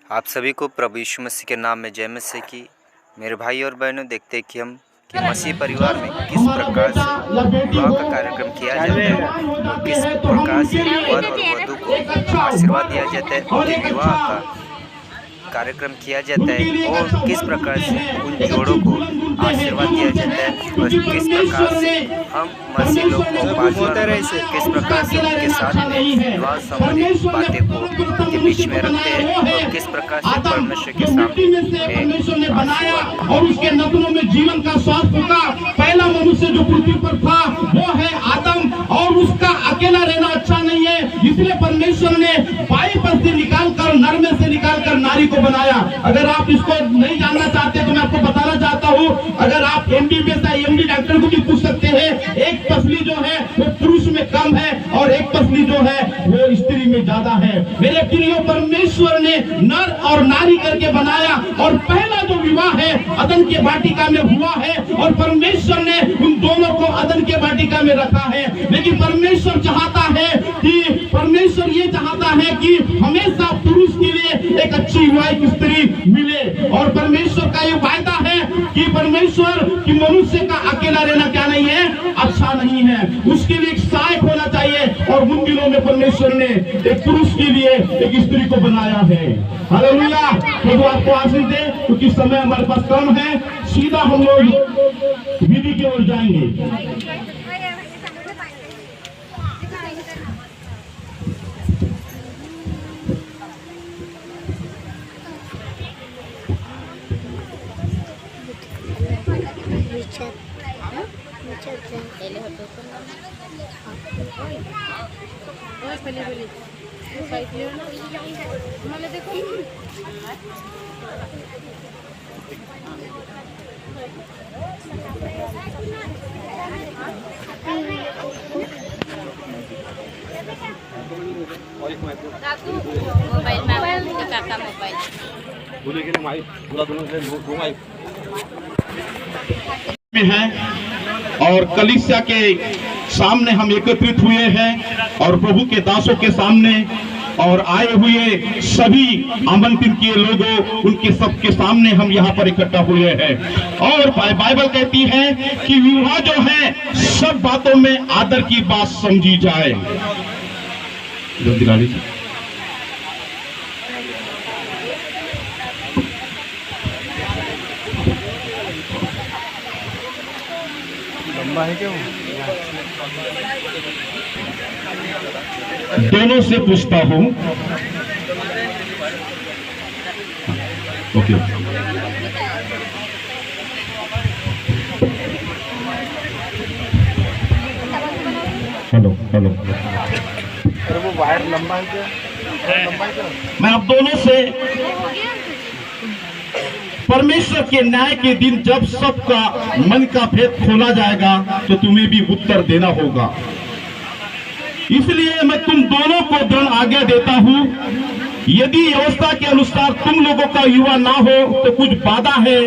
आप सभी को प्रभु यीशु मसीह के नाम में जय मसीह की। मेरे भाई और बहनों, देखते हैं कि मसीह परिवार में किस प्रकार से विवाह का कार्यक्रम किया जाता है और किस प्रकार से वर और वधू को आशीर्वाद दिया जाता है, उनके विवाह का कार्यक्रम किया जाता है और किस प्रकार से उन जोड़ों को आशीर्वाद दिया जाता है और किस प्रकार से हम मसीह लोग को किस प्रकार से उनके साथ में विवाह संबंधित बातें को उनके बीच में रखते हैं और किस प्रकार से परमेश्वर के सामने और उसके नथनों में जीवन का श्वास फूका। पहला मनुष्य जो पृथ्वी पर था वो है आदम, और उसका अकेला रहना अच्छा नहीं है, इसलिए परमेश्वर ने बाई पर से निकालकर, नर में से निकालकर नारी को बनाया। अगर आप इसको नहीं जानना चाहते तो मैं आपको बताना चाहता हूँ, अगर आप MBBS या MD डॉक्टर को भी पूछ सकते हैं, एक पसली जो है वो पुरुष में कम है और एक पसली जो है वो स्त्री में ज्यादा है। मेरे प्रियो, परमेश्वर ने नर और नारी करके बनाया और पहला जो विवाह है अदन के वाटिका में हुआ है और परमेश्वर ने उन दोनों को अदन के वाटिका में रखा है। लेकिन परमेश्वर चाहता है कि ये चाहता है कि हमेशा पुरुष के लिए एक अच्छी वाइफ स्त्री मिले, और परमेश्वर का ये वायदा है कि परमेश्वर की मनुष्य का अकेला रहना क्या नहीं है, अच्छा नहीं है, उसके लिए एक सहायक होना चाहिए। और उन दिनों में परमेश्वर ने एक पुरुष के लिए एक स्त्री को बनाया है। हालेलुया। प्रभु आपको आशीष दे। क्योंकि समय हमारे पास कम है, सीधा हम लोग विधि की ओर जाएंगे। में है और कलीसिया के सामने हम एकत्रित हुए हैं और प्रभु के दासों के सामने और आए हुए सभी आमंत्रित किए लोगों, उनके सबके सामने हम यहाँ पर इकट्ठा हुए हैं। और बाइबल कहती है कि विवाह जो है सब बातों में आदर की बात समझी जाए। लंबा है क्या? दोनों से पूछता हूं। ओके, हेलो हेलो, अरे वो वायर लंबा है क्या? मैं आप दोनों से परमेश्वर के न्याय के दिन जब सबका मन का भेद खोला जाएगा तो तुम्हें भी उत्तर देना होगा। इसलिए मैं तुम दोनों को दृढ़ आज्ञा देता हूं, यदि व्यवस्था के अनुसार तुम लोगों का युवा ना हो तो कुछ बाधा है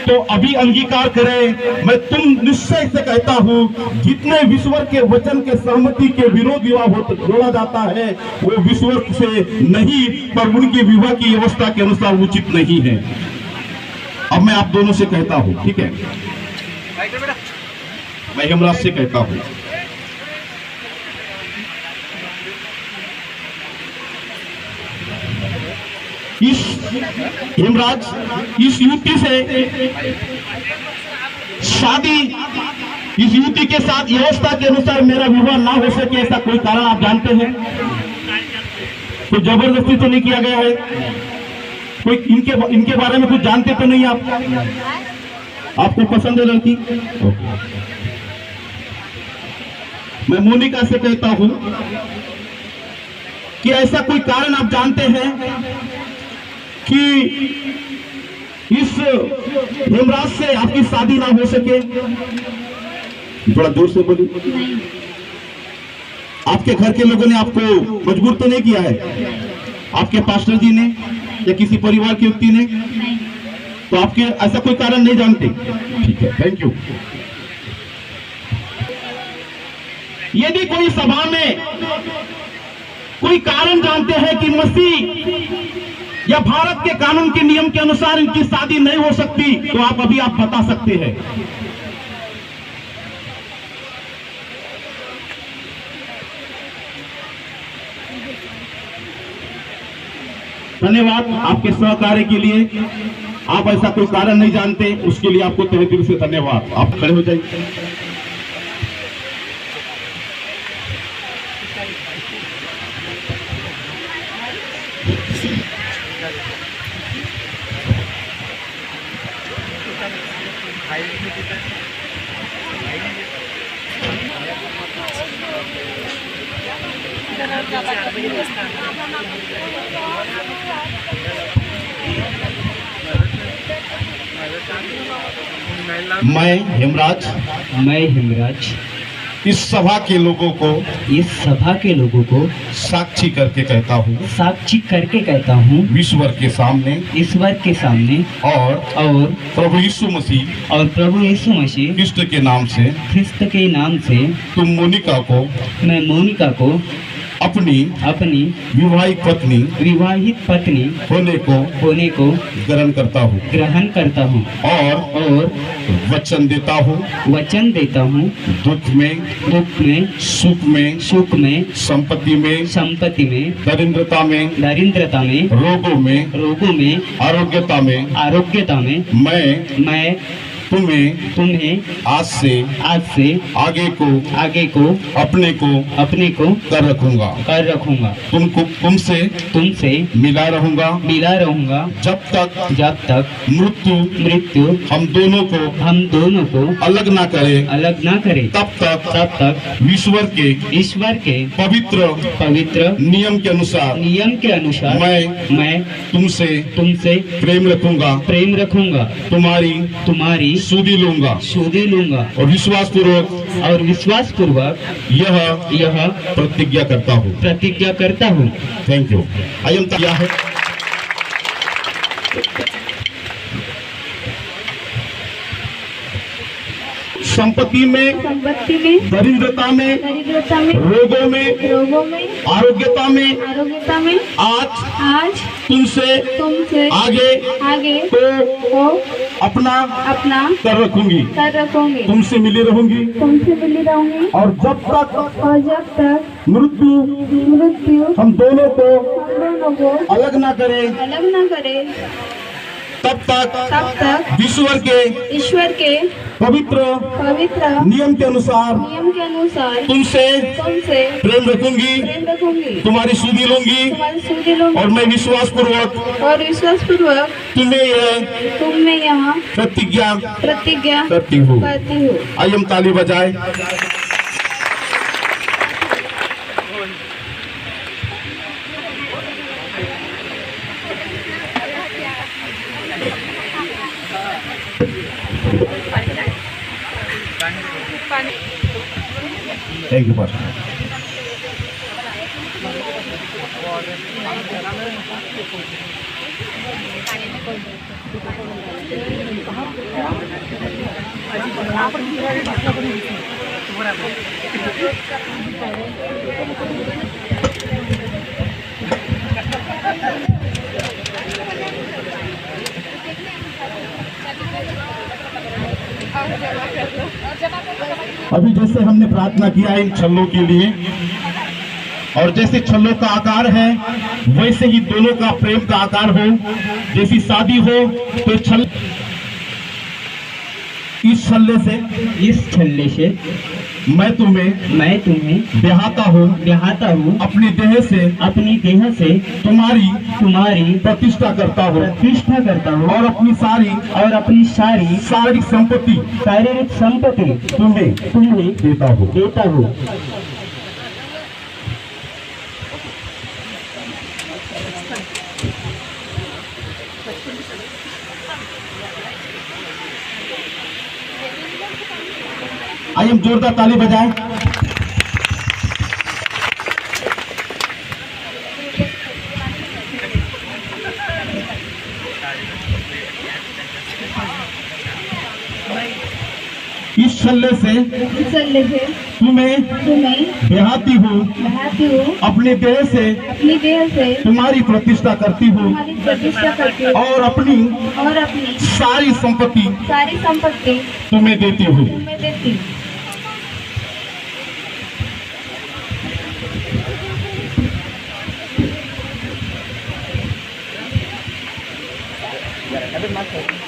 तो अभी अंगीकार करें। मैं तुम निश्चय से कहता हूं, जितने विश्वर के वचन के सहमति के विरोध विवाह जोड़ा जाता है वो विश्वर से नहीं पर उनके विवाह की व्यवस्था के अनुसार उचित नहीं है। अब मैं आप दोनों से कहता हूं, ठीक है, मैं हेमराज से कहता हूं, हेमराज इस युवती से शादी, इस युवती के साथ व्यवस्था के अनुसार मेरा विवाह ना हो सके, ऐसा कोई कारण आप जानते हैं? कोई जबरदस्ती तो नहीं किया गया है? कोई इनके बारे में कुछ जानते तो नहीं आप? आपको पसंद है लड़की? ओके। मैं मोनिका से कहता हूं कि ऐसा कोई कारण आप जानते हैं कि इस हेमराज से आपकी शादी ना हो सके? थोड़ा जोर से बोलिए। आपके घर के लोगों ने आपको मजबूर तो नहीं किया है? आपके पास्टर जी ने या किसी परिवार के व्यक्ति ने? तो आपके ऐसा कोई कारण नहीं जानते? ठीक है, थैंक यू। यदि कोई सभा में कोई कारण जानते हैं कि मसीह या भारत के कानून के नियम के अनुसार इनकी शादी नहीं हो सकती, तो आप अभी आप बता सकते हैं। धन्यवाद आपके सहकार्य के लिए। आप ऐसा कोई कारण नहीं जानते, उसके लिए आपको तहे दिल से धन्यवाद। आप खड़े हो जाइए। मैं हेमराज इस सभा के लोगों को साक्षी करके कहता हूँ ईश्वर के सामने और प्रभु यीशु मसीह कृष्ण के नाम से तुम मोनिका को अपनी विवाहित पत्नी होने को ग्रहण करता हूँ और वचन देता हूँ दुख में सुख में संपत्ति में दरिद्रता में रोगों में आरोग्यता में मैं तुम्हें आज से आगे को अपने को कर रखूंगा। तुमसे मिला रहूंगा जब तक मृत्यु हम दोनों को अलग ना करे तब तक ईश्वर के पवित्र नियम के अनुसार मैं तुमसे प्रेम रखूंगा तुम्हारी सुधि लूंगा और विश्वास पूर्वक यह प्रतिज्ञा करता हूँ। Thank you. क्या है संपत्ति में दरिद्रता में रोगों में आरोग्यता में आज तुमसे आगे को अपना कर रखूंगी। तुमसे मिली रहूंगी और जब तक मृत्यु हम दोनों को अलग ना करे तब तक ईश्वर के पवित्र नियम के अनुसार तुमसे प्रेम रखूंगी तुम्हारी सुधि लूंगी और मैं विश्वास पूर्वक तुम्हें यहाँ प्रतिज्ञा करती हूँ। आइए हम ताली बजाएं। Thank you pastor. अभी जैसे हमने प्रार्थना किया इन छल्लों के लिए और जैसे छल्लों का आकार है वैसे ही दोनों का प्रेम का आकार हो। जैसी शादी हो तो इस छल्ले से मैं तुम्हें ब्याहता हूँ अपनी देह से तुम्हारी प्रतिष्ठा करता हूँ और अपनी शारीरिक संपत्ति तुम्हें देता हूँ। आइए हम जोरदार ताली बजाएं। इस छल्ले से तुम्हें ब्याहती हूँ, अपने देह से तुम्हारी प्रतिष्ठा करती हूँ और अपनी सारी संपत्ति तुम्हें देती हूँ। अरे मत